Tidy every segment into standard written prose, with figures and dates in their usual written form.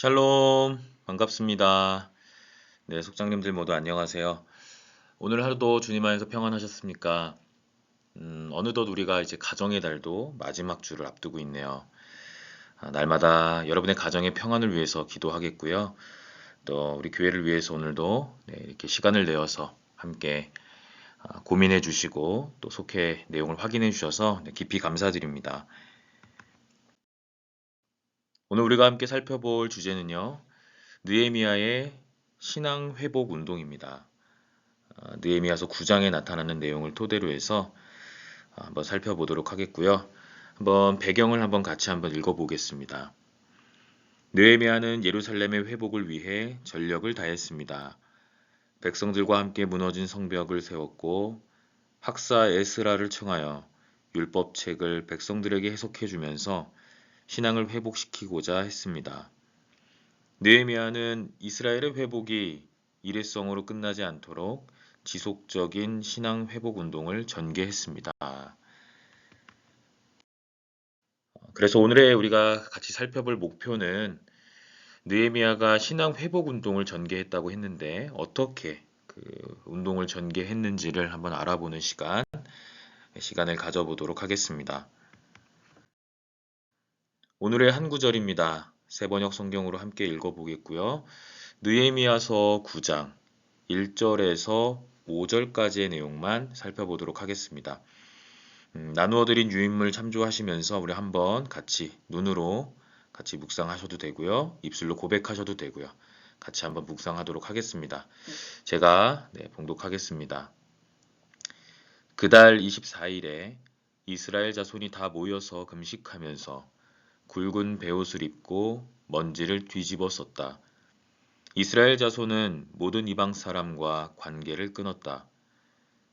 샬롬, 반갑습니다. 네, 속장님들 모두 안녕하세요. 오늘 하루도 주님 안에서 평안하셨습니까? 어느덧 우리가 이제 가정의 달도 마지막 주를 앞두고 있네요. 날마다 여러분의 가정의 평안을 위해서 기도하겠고요. 또 우리 교회를 위해서 오늘도 이렇게 시간을 내어서 함께 고민해 주시고 또 속해 내용을 확인해 주셔서 깊이 감사드립니다. 오늘 우리가 함께 살펴볼 주제는요. 느헤미야의 신앙 회복 운동입니다. 느헤미야서 9장에 나타나는 내용을 토대로 해서 한번 살펴보도록 하겠고요. 한번 배경을 한번 같이 한번 읽어보겠습니다. 느헤미야는 예루살렘의 회복을 위해 전력을 다했습니다. 백성들과 함께 무너진 성벽을 세웠고 학사 에스라를 청하여 율법책을 백성들에게 해석해 주면서 신앙을 회복시키고자 했습니다. 느헤미야는 이스라엘의 회복이 일회성으로 끝나지 않도록 지속적인 신앙 회복 운동을 전개했습니다. 그래서 오늘의 우리가 같이 살펴볼 목표는 느헤미야가 신앙 회복 운동을 전개했다고 했는데 어떻게 그 운동을 전개했는지를 한번 알아보는 시간을 가져보도록 하겠습니다. 오늘의 한 구절입니다. 세번역 성경으로 함께 읽어보겠고요. 느헤미야서 9장 1절에서 5절까지의 내용만 살펴보도록 하겠습니다. 나누어드린 유인물 참조하시면서 우리 한번 같이 눈으로 같이 묵상하셔도 되고요. 입술로 고백하셔도 되고요. 같이 한번 묵상하도록 하겠습니다. 제가 봉독하겠습니다. 그달 24일에 이스라엘 자손이 다 모여서 금식하면서 굵은 베옷을 입고 먼지를 뒤집어 썼다. 이스라엘 자손은 모든 이방 사람과 관계를 끊었다.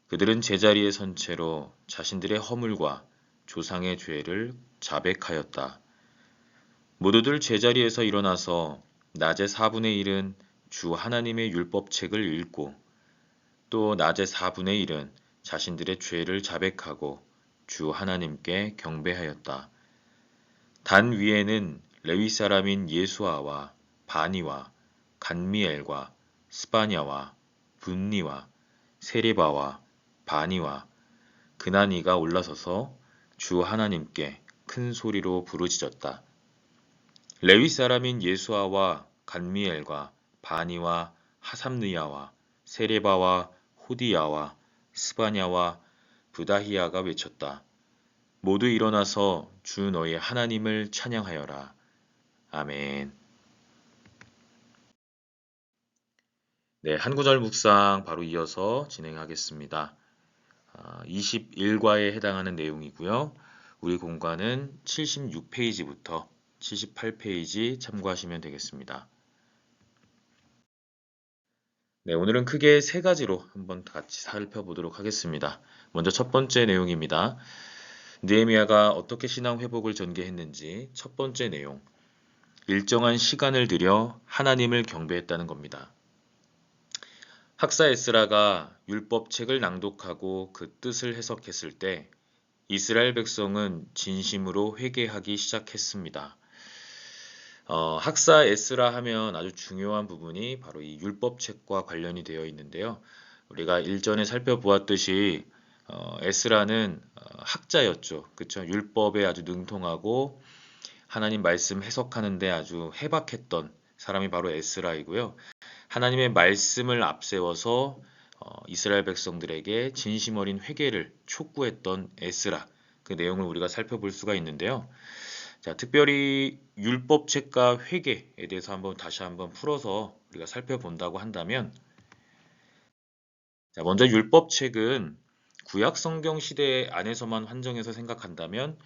그들은 제자리에 선 채로 자신들의 허물과 조상의 죄를 자백하였다. 모두들 제자리에서 일어나서 낮의 4분의 1은 주 하나님의 율법책을 읽고 또 낮의 4분의 1은 자신들의 죄를 자백하고 주 하나님께 경배하였다. 단 위에는 레위 사람인 예수아와 바니와 간미엘과 스바냐와 분니와 세레바와 바니와 그나니가 올라서서 주 하나님께 큰 소리로 부르짖었다. 레위 사람인 예수아와 간미엘과 바니와 하삼느야와 세레바와 호디야와 스바냐와 부다히야가 외쳤다. 모두 일어나서 주 너의 하나님을 찬양하여라. 아멘. 네, 한 구절 묵상 바로 이어서 진행하겠습니다. 21과에 해당하는 내용이고요. 우리 공과는 76페이지부터 78페이지 참고하시면 되겠습니다. 네, 오늘은 크게 세 가지로 한번 같이 살펴보도록 하겠습니다. 먼저 첫 번째 내용입니다. 느헤미야가 어떻게 신앙 회복을 전개했는지 첫 번째 내용. 일정한 시간을 들여 하나님을 경배했다는 겁니다. 학사 에스라가 율법책을 낭독하고 그 뜻을 해석했을 때 이스라엘 백성은 진심으로 회개하기 시작했습니다. 학사 에스라 하면 아주 중요한 부분이 바로 이 율법책과 관련이 되어 있는데요. 우리가 일전에 살펴보았듯이 에스라는 학자였죠. 그렇죠? 율법에 아주 능통하고 하나님 말씀 해석하는데 아주 해박했던 사람이 바로 에스라이고요. 하나님의 말씀을 앞세워서 이스라엘 백성들에게 진심 어린 회개를 촉구했던 에스라, 그 내용을 우리가 살펴볼 수가 있는데요. 자, 특별히 율법책과 회개에 대해서 다시 한번 풀어서 우리가 살펴본다고 한다면, 자, 먼저 율법책은 구약 성경 시대 안에서만 한정해서 생각한다면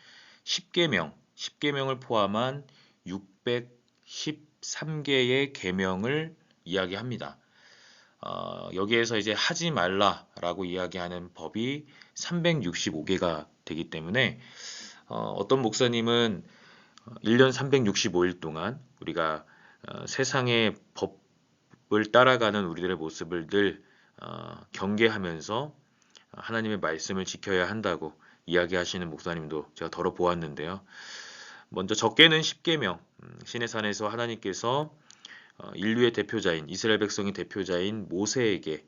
10계명을 포함한 613개의 계명을 이야기합니다. 여기에서 이제 하지 말라라고 이야기하는 법이 365개가 되기 때문에 어떤 목사님은 1년 365일 동안 우리가 세상의 법을 따라가는 우리들의 모습을 늘 경계하면서 하나님의 말씀을 지켜야 한다고 이야기하시는 목사님도 제가 더러 보았는데요. 먼저 적게는 10계명, 시내산에서 하나님께서 인류의 대표자인 이스라엘 백성의 대표자인 모세에게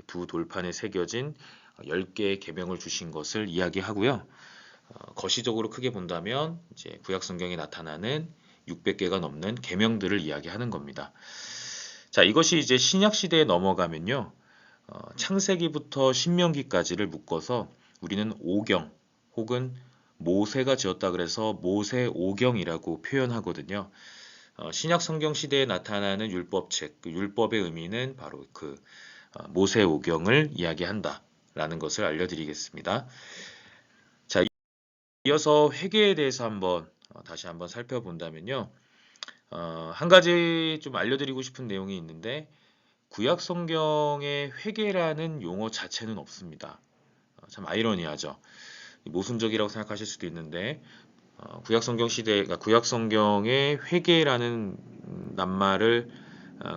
두 돌판에 새겨진 10개의 계명을 주신 것을 이야기하고요. 거시적으로 크게 본다면 이제 구약 성경에 나타나는 600개가 넘는 계명들을 이야기하는 겁니다. 자, 이것이 이제 신약 시대에 넘어가면요. 창세기부터 신명기까지를 묶어서 우리는 오경 혹은 모세가 지었다 그래서 모세오경이라고 표현하거든요. 신약 성경 시대에 나타나는 율법책, 그 율법의 의미는 바로 그 모세오경을 이야기한다라는 것을 알려드리겠습니다. 자, 이어서 회개에 대해서 다시 한번 살펴본다면요. 한 가지 좀 알려드리고 싶은 내용이 있는데 구약 성경에 회개라는 용어 자체는 없습니다. 참 아이러니하죠. 모순적이라고 생각하실 수도 있는데 구약 성경 시대, 그러니까 구약 성경에 회개라는 낱말을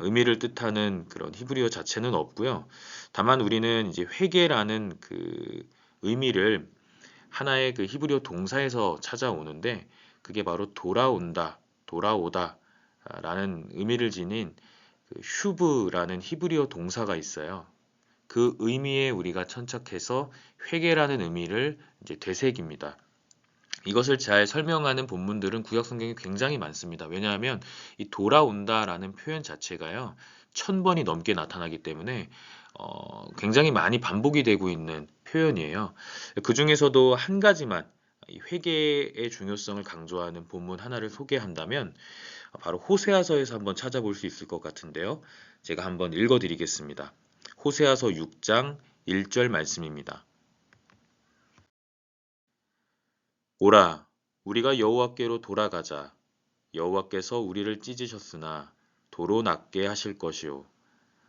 의미를 뜻하는 그런 히브리어 자체는 없고요. 다만 우리는 이제 회개라는 그 의미를 하나의 그 히브리어 동사에서 찾아오는데 그게 바로 돌아온다, 돌아오다 라는 의미를 지닌 그 휴브라는 히브리어 동사가 있어요. 그 의미에 우리가 천착해서 회개라는 의미를 이제 되새깁니다. 이것을 잘 설명하는 본문들은 구약 성경에 굉장히 많습니다. 왜냐하면 이 돌아온다라는 표현 자체가요, 1000번이 넘게 나타나기 때문에 굉장히 많이 반복이 되고 있는 표현이에요. 그 중에서도 한 가지만 이 회개의 중요성을 강조하는 본문 하나를 소개한다면 바로 호세아서에서 한번 찾아볼 수 있을 것 같은데요. 제가 한번 읽어드리겠습니다. 호세아서 6장 1절 말씀입니다. 오라, 우리가 여호와께로 돌아가자. 여호와께서 우리를 찢으셨으나 도로 낫게 하실 것이요.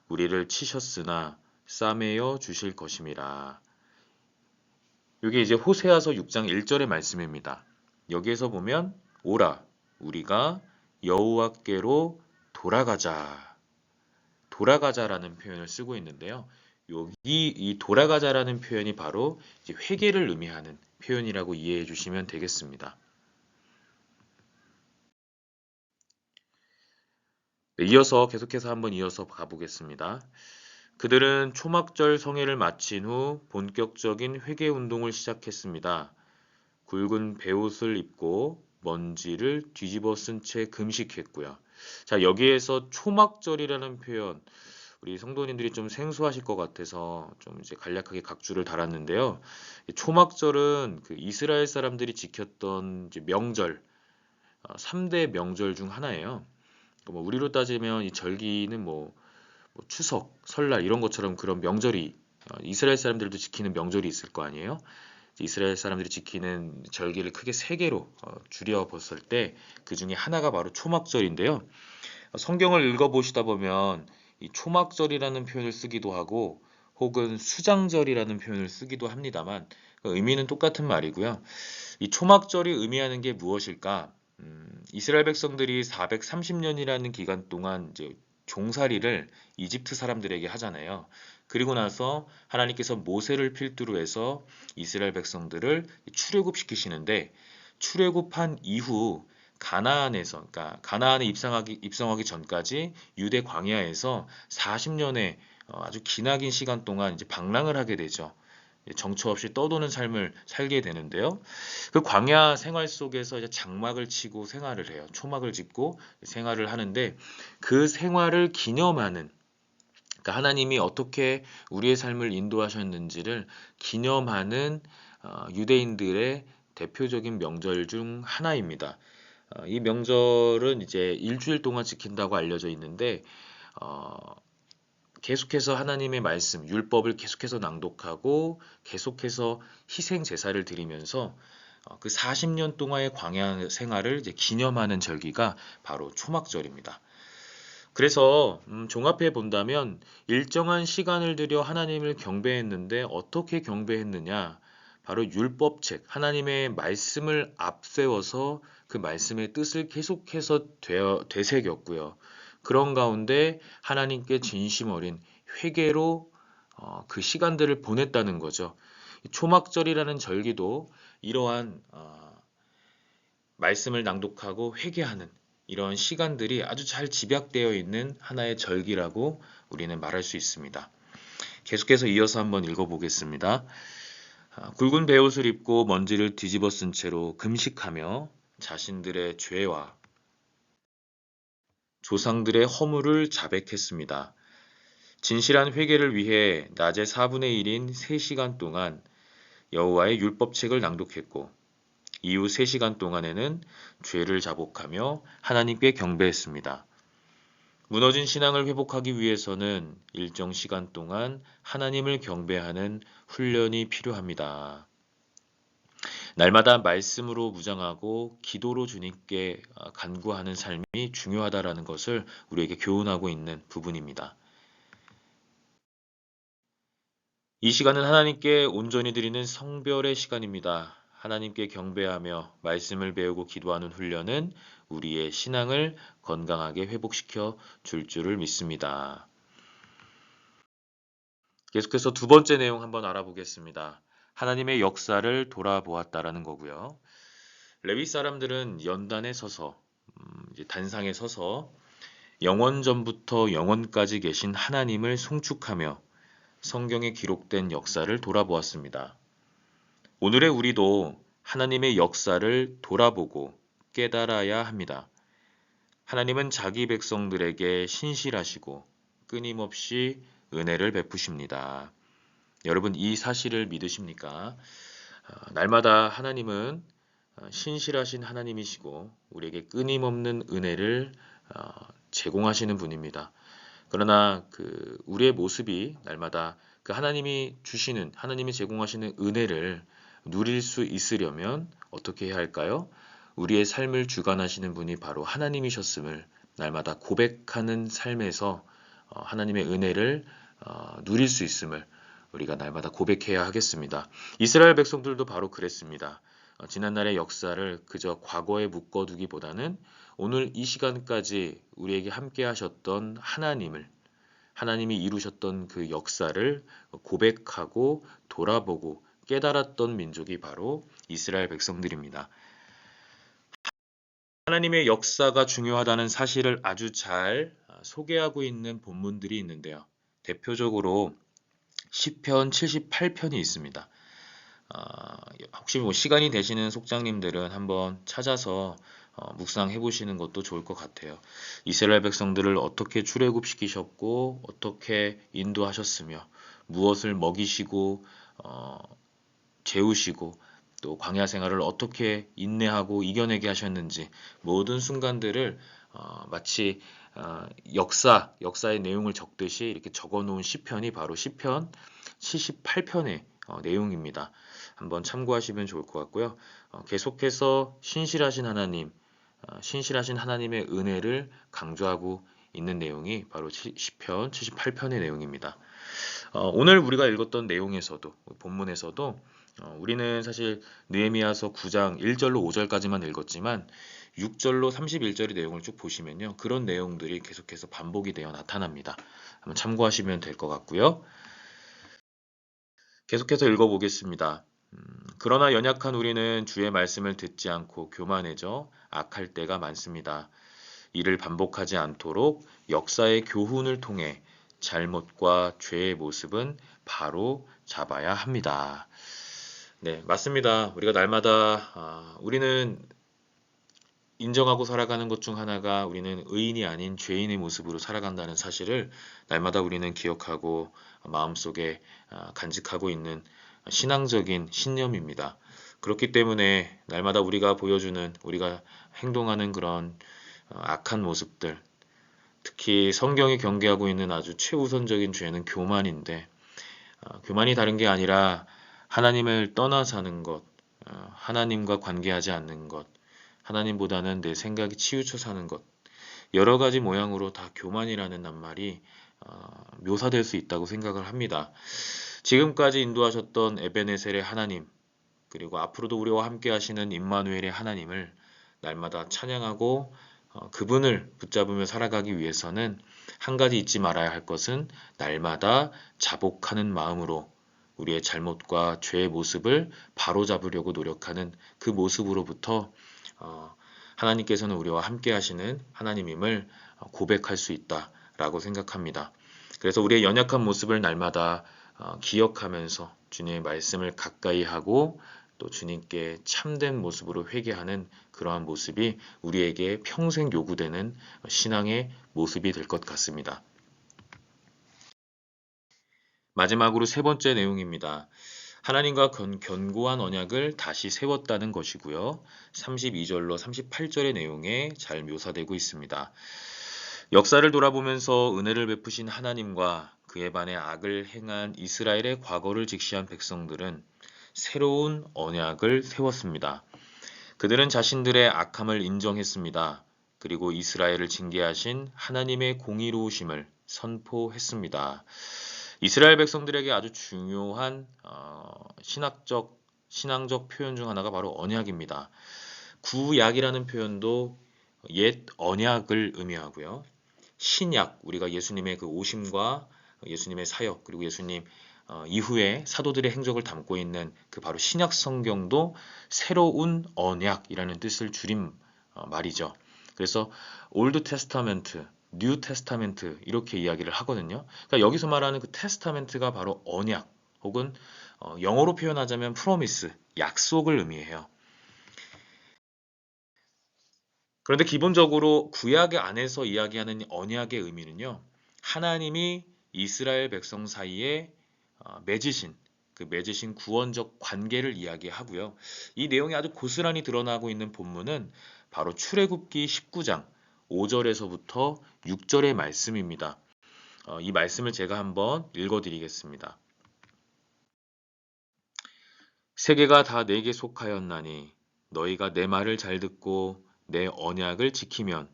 우리를 치셨으나 싸매어 주실 것임이라. 이게 이제 호세아서 6장 1절의 말씀입니다. 여기에서 보면 오라, 우리가 여호와께로 돌아가자. 돌아가자라는 표현을 쓰고 있는데요. 여기 이 돌아가자라는 표현이 바로 이제 회개를 의미하는 표현이라고 이해해 주시면 되겠습니다. 네, 계속해서 한번 이어서 가보겠습니다. 그들은 초막절 성회를 마친 후 본격적인 회개 운동을 시작했습니다. 굵은 베옷을 입고 먼지를 뒤집어 쓴 채 금식했고요. 자, 여기에서 초막절이라는 표현, 우리 성도님들이 좀 생소하실 것 같아서 좀 이제 간략하게 각주를 달았는데요. 초막절은 그 이스라엘 사람들이 지켰던 이제 명절, 3대 명절 중 하나예요. 뭐 우리로 따지면 이 절기는 뭐 추석, 설날 이런 것처럼 그런 명절이 이스라엘 사람들도 지키는 명절이 있을 거 아니에요? 이스라엘 사람들이 지키는 절기를 크게 세 개로 줄여 봤을 때 그 중에 하나가 바로 초막절인데요. 성경을 읽어보시다 보면 이 초막절이라는 표현을 쓰기도 하고 혹은 수장절이라는 표현을 쓰기도 합니다만 그 의미는 똑같은 말이고요. 이 초막절이 의미하는 게 무엇일까? 이스라엘 백성들이 430년이라는 기간 동안 이제 종살이를 이집트 사람들에게 하잖아요. 그리고 나서 하나님께서 모세를 필두로 해서 이스라엘 백성들을 출애굽시키시는데 출애굽한 이후 가나안에서, 그러니까 가나안에 입성하기 전까지 유대 광야에서 40년의 아주 기나긴 시간 동안 이제 방랑을 하게 되죠. 정처 없이 떠도는 삶을 살게 되는데요. 그 광야 생활 속에서 이제 장막을 치고 생활을 해요. 초막을 짓고 생활을 하는데 그 생활을 기념하는, 그러니까 하나님이 어떻게 우리의 삶을 인도하셨는지를 기념하는 유대인들의 대표적인 명절 중 하나입니다. 이 명절은 이제 일주일 동안 지킨다고 알려져 있는데 어, 계속해서 하나님의 말씀, 율법을 계속해서 낭독하고 계속해서 희생 제사를 드리면서 그 40년 동안의 광야 생활을 이제 기념하는 절기가 바로 초막절입니다. 그래서 종합해 본다면 일정한 시간을 들여 하나님을 경배했는데 어떻게 경배했느냐? 바로 율법책, 하나님의 말씀을 앞세워서 그 말씀의 뜻을 계속해서 되새겼고요. 그런 가운데 하나님께 진심 어린 회개로 그 시간들을 보냈다는 거죠. 초막절이라는 절기도 이러한 말씀을 낭독하고 회개하는 이런 시간들이 아주 잘 집약되어 있는 하나의 절기라고 우리는 말할 수 있습니다. 계속해서 이어서 한번 읽어보겠습니다. 굵은 베옷을 입고 먼지를 뒤집어 쓴 채로 금식하며 자신들의 죄와 조상들의 허물을 자백했습니다. 진실한 회개를 위해 낮의 4분의 1인 3시간 동안 여호와의 율법책을 낭독했고 이후 3시간 동안에는 죄를 자복하며 하나님께 경배했습니다. 무너진 신앙을 회복하기 위해서는 일정 시간 동안 하나님을 경배하는 훈련이 필요합니다. 날마다 말씀으로 무장하고 기도로 주님께 간구하는 삶이 중요하다라는 것을 우리에게 교훈하고 있는 부분입니다. 이 시간은 하나님께 온전히 드리는 성별의 시간입니다. 하나님께 경배하며 말씀을 배우고 기도하는 훈련은 우리의 신앙을 건강하게 회복시켜 줄 줄을 믿습니다. 계속해서 두 번째 내용 한번 알아보겠습니다. 하나님의 역사를 돌아보았다라는 거고요. 레위 사람들은 연단에 서서 이제 단상에 서서 영원전부터 영원까지 계신 하나님을 송축하며 성경에 기록된 역사를 돌아보았습니다. 오늘의 우리도 하나님의 역사를 돌아보고 깨달아야 합니다. 하나님은 자기 백성들에게 신실하시고 끊임없이 은혜를 베푸십니다. 여러분 이 사실을 믿으십니까? 날마다 하나님은 신실하신 하나님이시고 우리에게 끊임없는 은혜를 제공하시는 분입니다. 그러나 우리의 모습이 날마다 그 하나님이 주시는 하나님이 제공하시는 은혜를 누릴 수 있으려면 어떻게 해야 할까요? 우리의 삶을 주관하시는 분이 바로 하나님이셨음을 날마다 고백하는 삶에서 하나님의 은혜를 누릴 수 있음을 우리가 날마다 고백해야 하겠습니다. 이스라엘 백성들도 바로 그랬습니다. 지난날의 역사를 그저 과거에 묶어두기보다는 오늘 이 시간까지 우리에게 함께 하셨던 하나님이 이루셨던 그 역사를 고백하고 돌아보고 깨달았던 민족이 바로 이스라엘 백성들입니다. 하나님의 역사가 중요하다는 사실을 아주 잘 소개하고 있는 본문들이 있는데요. 대표적으로 시편 78편이 있습니다. 혹시 시간이 되시는 속장님들은 한번 찾아서 묵상해 보시는 것도 좋을 것 같아요. 이스라엘 백성들을 어떻게 출애굽시키셨고 어떻게 인도하셨으며 무엇을 먹이시고 재우시고 또 광야 생활을 어떻게 인내하고 이겨내게 하셨는지 모든 순간들을 마치 역사의 내용을 적듯이 이렇게 적어놓은 시편이 바로 시편 78편의 내용입니다. 한번 참고하시면 좋을 것 같고요. 계속해서 신실하신 하나님의 은혜를 강조하고 있는 내용이 바로 시편 78편의 내용입니다. 오늘 우리가 읽었던 내용에서도 본문에서도 우리는 사실 느헤미야서 9장 1절로 5절까지만 읽었지만 6절로 31절의 내용을 쭉 보시면요. 그런 내용들이 계속해서 반복이 되어 나타납니다. 한번 참고하시면 될 것 같고요. 계속해서 읽어보겠습니다. 그러나 연약한 우리는 주의 말씀을 듣지 않고 교만해져 악할 때가 많습니다. 이를 반복하지 않도록 역사의 교훈을 통해 잘못과 죄의 모습은 바로 잡아야 합니다. 네, 맞습니다. 우리가 날마다 우리는 인정하고 살아가는 것 중 하나가 우리는 의인이 아닌 죄인의 모습으로 살아간다는 사실을 날마다 우리는 기억하고 마음속에 간직하고 있는 신앙적인 신념입니다. 그렇기 때문에 날마다 우리가 행동하는 그런 악한 모습들, 특히 성경이 경계하고 있는 아주 최우선적인 죄는 교만인데, 교만이 다른 게 아니라 하나님을 떠나 사는 것, 하나님과 관계하지 않는 것, 하나님보다는 내 생각이 치우쳐 사는 것, 여러 가지 모양으로 다 교만이라는 낱말이 묘사될 수 있다고 생각을 합니다. 지금까지 인도하셨던 에베네셀의 하나님, 그리고 앞으로도 우리와 함께 하시는 임마누엘의 하나님을 날마다 찬양하고 그분을 붙잡으며 살아가기 위해서는 한 가지 잊지 말아야 할 것은 날마다 자복하는 마음으로 우리의 잘못과 죄의 모습을 바로잡으려고 노력하는 그 모습으로부터 하나님께서는 우리와 함께 하시는 하나님임을 고백할 수 있다라고 생각합니다. 그래서 우리의 연약한 모습을 날마다 기억하면서 주님의 말씀을 가까이 하고 또 주님께 참된 모습으로 회개하는 그러한 모습이 우리에게 평생 요구되는 신앙의 모습이 될 것 같습니다. 마지막으로 세 번째 내용입니다. 하나님과 견고한 언약을 다시 세웠다는 것이고요. 32절로 38절의 내용에 잘 묘사되고 있습니다. 역사를 돌아보면서 은혜를 베푸신 하나님과 그에 반해 악을 행한 이스라엘의 과거를 직시한 백성들은 새로운 언약을 세웠습니다. 그들은 자신들의 악함을 인정했습니다. 그리고 이스라엘을 징계하신 하나님의 공의로우심을 선포했습니다. 이스라엘 백성들에게 아주 중요한 신앙적 표현 중 하나가 바로 언약입니다. 구약이라는 표현도 옛 언약을 의미하고요. 신약, 우리가 예수님의 그 오심과 예수님의 사역, 그리고 예수님 이후에 사도들의 행적을 담고 있는 그 바로 신약 성경도 새로운 언약이라는 뜻을 줄인 말이죠. 그래서 올드 테스타멘트, 뉴 테스타멘트 이렇게 이야기를 하거든요. 그러니까 여기서 말하는 그 테스타멘트가 바로 언약 혹은 영어로 표현하자면 프로미스, 약속을 의미해요. 그런데 기본적으로 구약 안에서 이야기하는 언약의 의미는요. 하나님이 이스라엘 백성 사이에 맺으신 구원적 관계를 이야기하고요. 이 내용이 아주 고스란히 드러나고 있는 본문은 바로 출애굽기 19장 5절에서부터 6절의 말씀입니다. 이 말씀을 제가 한번 읽어드리겠습니다. 세계가 다 내게 속하였나니 너희가 내 말을 잘 듣고 내 언약을 지키면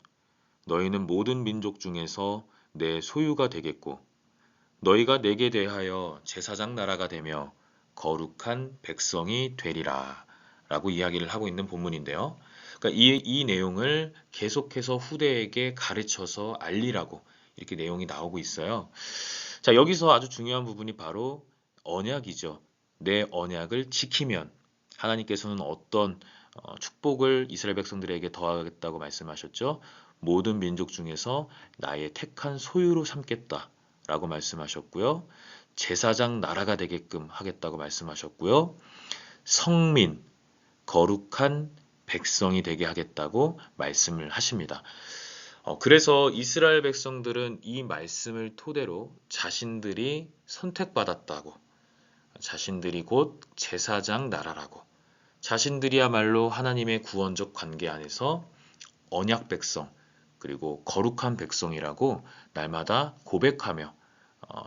너희는 모든 민족 중에서 내 소유가 되겠고 너희가 내게 대하여 제사장 나라가 되며 거룩한 백성이 되리라 라고 이야기를 하고 있는 본문인데요. 그러니까 이 내용을 계속해서 후대에게 가르쳐서 알리라고 이렇게 내용이 나오고 있어요. 자, 여기서 아주 중요한 부분이 바로 언약이죠. 내 언약을 지키면 하나님께서는 어떤 축복을 이스라엘 백성들에게 더하겠다고 말씀하셨죠. 모든 민족 중에서 나의 택한 소유로 삼겠다 라고 말씀하셨고요. 제사장 나라가 되게끔 하겠다고 말씀하셨고요. 성민, 거룩한 백성이 되게 하겠다고 말씀을 하십니다. 그래서 이스라엘 백성들은 이 말씀을 토대로 자신들이 선택받았다고, 자신들이 곧 제사장 나라라고, 자신들이야말로 하나님의 구원적 관계 안에서 언약 백성, 그리고 거룩한 백성이라고 날마다 고백하며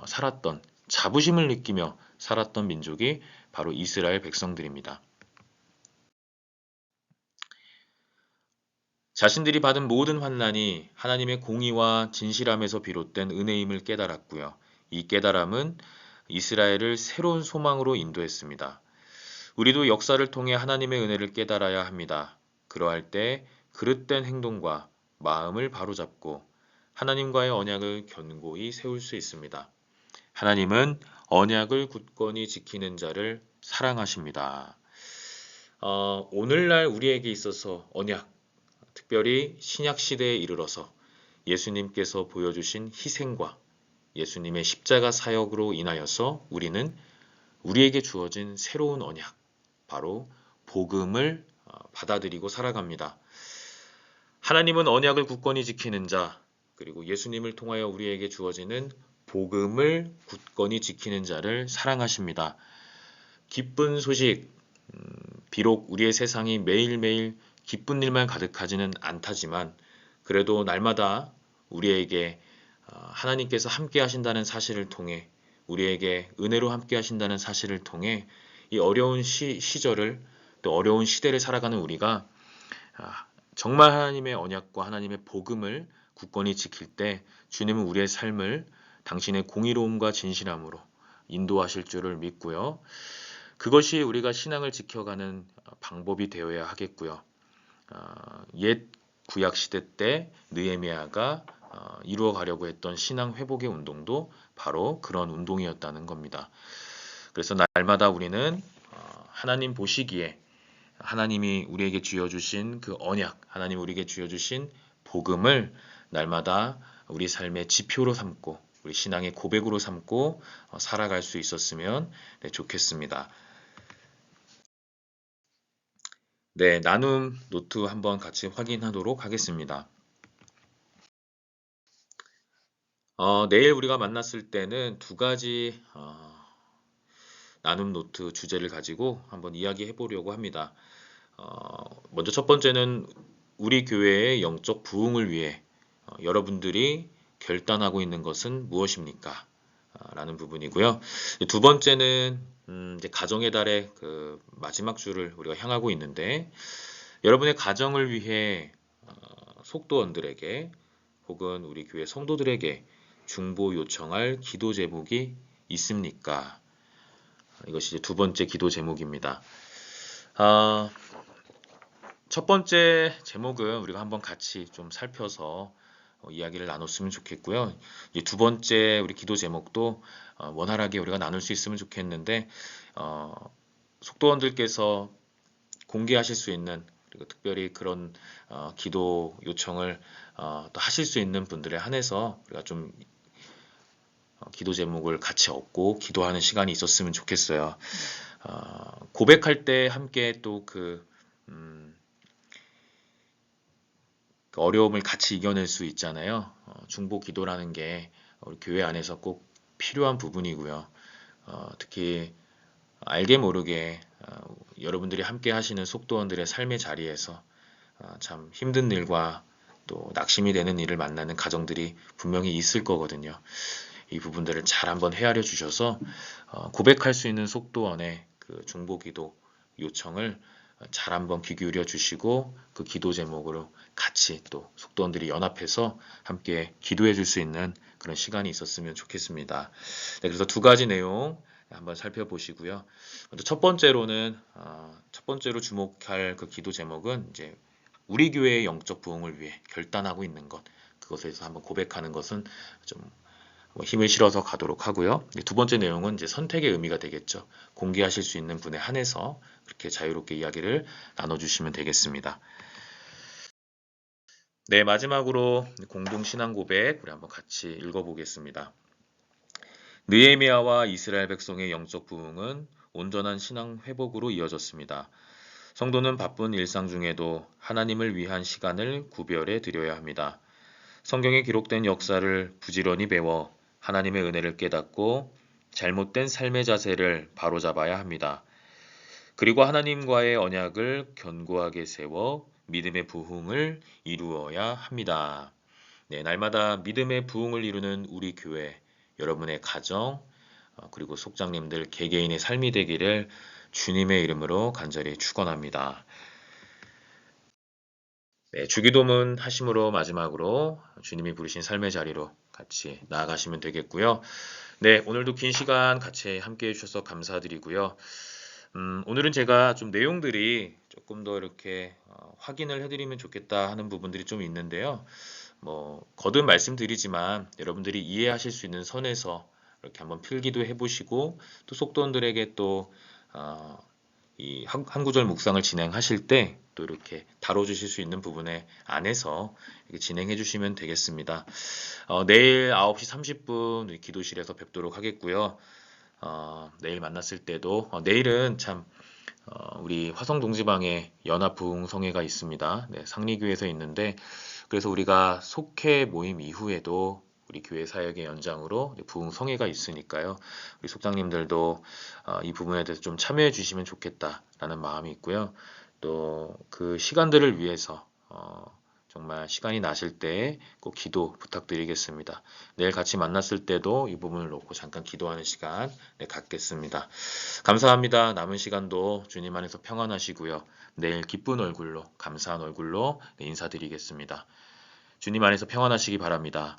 살았던, 자부심을 느끼며 살았던 민족이 바로 이스라엘 백성들입니다. 자신들이 받은 모든 환난이 하나님의 공의와 진실함에서 비롯된 은혜임을 깨달았고요. 이 깨달음은 이스라엘을 새로운 소망으로 인도했습니다. 우리도 역사를 통해 하나님의 은혜를 깨달아야 합니다. 그러할 때 그릇된 행동과 마음을 바로잡고 하나님과의 언약을 견고히 세울 수 있습니다. 하나님은 언약을 굳건히 지키는 자를 사랑하십니다. 오늘날 우리에게 있어서 언약, 특별히 신약 시대에 이르러서 예수님께서 보여주신 희생과 예수님의 십자가 사역으로 인하여서 우리는 우리에게 주어진 새로운 언약, 바로 복음을 받아들이고 살아갑니다. 하나님은 언약을 굳건히 지키는 자, 그리고 예수님을 통하여 우리에게 주어지는 복음을 굳건히 지키는 자를 사랑하십니다. 기쁜 소식, 비록 우리의 세상이 매일매일 기쁜 일만 가득하지는 않다지만 그래도 날마다 우리에게 하나님께서 함께 하신다는 사실을 통해 우리에게 은혜로 함께 하신다는 사실을 통해 이 어려운 시절을 또 어려운 시대를 살아가는 우리가 정말 하나님의 언약과 하나님의 복음을 굳건히 지킬 때 주님은 우리의 삶을 당신의 공의로움과 진실함으로 인도하실 줄을 믿고요. 그것이 우리가 신앙을 지켜가는 방법이 되어야 하겠고요. 옛 구약 시대 때 느헤미야가 이루어 가려고 했던 신앙 회복의 운동도 바로 그런 운동이었다는 겁니다. 그래서 날마다 우리는 하나님 보시기에 하나님이 우리에게 쥐어주신 그 언약, 하나님이 우리에게 쥐어주신 복음을 날마다 우리 삶의 지표로 삼고 우리 신앙의 고백으로 삼고 살아갈 수 있었으면 좋겠습니다. 네, 나눔 노트 한번 같이 확인하도록 하겠습니다. 내일 우리가 만났을 때는 두 가지 나눔 노트 주제를 가지고 한번 이야기해 보려고 합니다. 먼저 첫 번째는 우리 교회의 영적 부흥을 위해 여러분들이 결단하고 있는 것은 무엇입니까? 라는 부분이고요. 두 번째는 이제 가정의 달의 그 마지막 주를 우리가 향하고 있는데 여러분의 가정을 위해 속도원들에게 혹은 우리 교회 성도들에게 중보 요청할 기도 제목이 있습니까? 이것이 이제 두 번째 기도 제목입니다. 첫 번째 제목은 우리가 한번 같이 좀 살펴서 이야기를 나눴으면 좋겠고요. 이제 두 번째 우리 기도 제목도 원활하게 우리가 나눌 수 있으면 좋겠는데 속도원들께서 공개하실 수 있는 그리고 특별히 그런 기도 요청을 또 하실 수 있는 분들에 한해서 우리가 좀 기도 제목을 같이 얻고 기도하는 시간이 있었으면 좋겠어요. 고백할 때 함께 또 그 어려움을 같이 이겨낼 수 있잖아요. 중보 기도라는 게 우리 교회 안에서 꼭 필요한 부분이고요. 특히 알게 모르게 여러분들이 함께 하시는 속도원들의 삶의 자리에서 참 힘든 일과 또 낙심이 되는 일을 만나는 가정들이 분명히 있을 거거든요. 이 부분들을 잘 한번 헤아려 주셔서 고백할 수 있는 속도원의 그 중보기도 요청을 잘 한번 귀 기울여 주시고 그 기도 제목으로 같이 또 속도원들이 연합해서 함께 기도해 줄 수 있는 그런 시간이 있었으면 좋겠습니다. 네, 그래서 두 가지 내용 한번 살펴보시고요. 먼저 첫 번째로는 첫 번째로 주목할 그 기도 제목은 이제 우리 교회의 영적 부흥을 위해 결단하고 있는 것, 그것에 대해서 한번 고백하는 것은 좀 힘을 실어서 가도록 하고요. 두 번째 내용은 이제 선택의 의미가 되겠죠. 공개하실 수 있는 분에 한해서 그렇게 자유롭게 이야기를 나눠주시면 되겠습니다. 네, 마지막으로 공동 신앙 고백 우리 한번 같이 읽어보겠습니다. 느헤미야와 이스라엘 백성의 영적 부흥은 온전한 신앙 회복으로 이어졌습니다. 성도는 바쁜 일상 중에도 하나님을 위한 시간을 구별해 드려야 합니다. 성경에 기록된 역사를 부지런히 배워 하나님의 은혜를 깨닫고 잘못된 삶의 자세를 바로잡아야 합니다. 그리고 하나님과의 언약을 견고하게 세워 믿음의 부흥을 이루어야 합니다. 네, 날마다 믿음의 부흥을 이루는 우리 교회, 여러분의 가정, 그리고 속장님들 개개인의 삶이 되기를 주님의 이름으로 간절히 축원합니다. 네, 주기도문 하심으로 마지막으로 주님이 부르신 삶의 자리로 같이 나아가시면 되겠고요. 네, 오늘도 긴 시간 같이 함께 해주셔서 감사드리고요. 오늘은 제가 좀 내용들이 조금 더 이렇게 확인을 해드리면 좋겠다 하는 부분들이 좀 있는데요. 뭐 거듭 말씀드리지만 여러분들이 이해하실 수 있는 선에서 이렇게 한번 필기도 해보시고 또 속도원들에게 또 이 한 구절 묵상을 진행하실 때 또 이렇게 다뤄주실 수 있는 부분에 안에서 이렇게 진행해 주시면 되겠습니다. 내일 9시 30분 우리 기도실에서 뵙도록 하겠고요. 내일 만났을 때도 내일은 참 우리 화성동지방에 연합부흥성회가 있습니다. 네, 상리교회에서 있는데 그래서 우리가 속회 모임 이후에도 우리 교회 사역의 연장으로 부흥성회가 있으니까요. 우리 속장님들도 이 부분에 대해서 좀 참여해 주시면 좋겠다라는 마음이 있고요. 또 그 시간들을 위해서 정말 시간이 나실 때 꼭 기도 부탁드리겠습니다. 내일 같이 만났을 때도 이 부분을 놓고 잠깐 기도하는 시간 갖겠습니다. 감사합니다. 남은 시간도 주님 안에서 평안하시고요. 내일 기쁜 얼굴로 감사한 얼굴로 인사드리겠습니다. 주님 안에서 평안하시기 바랍니다.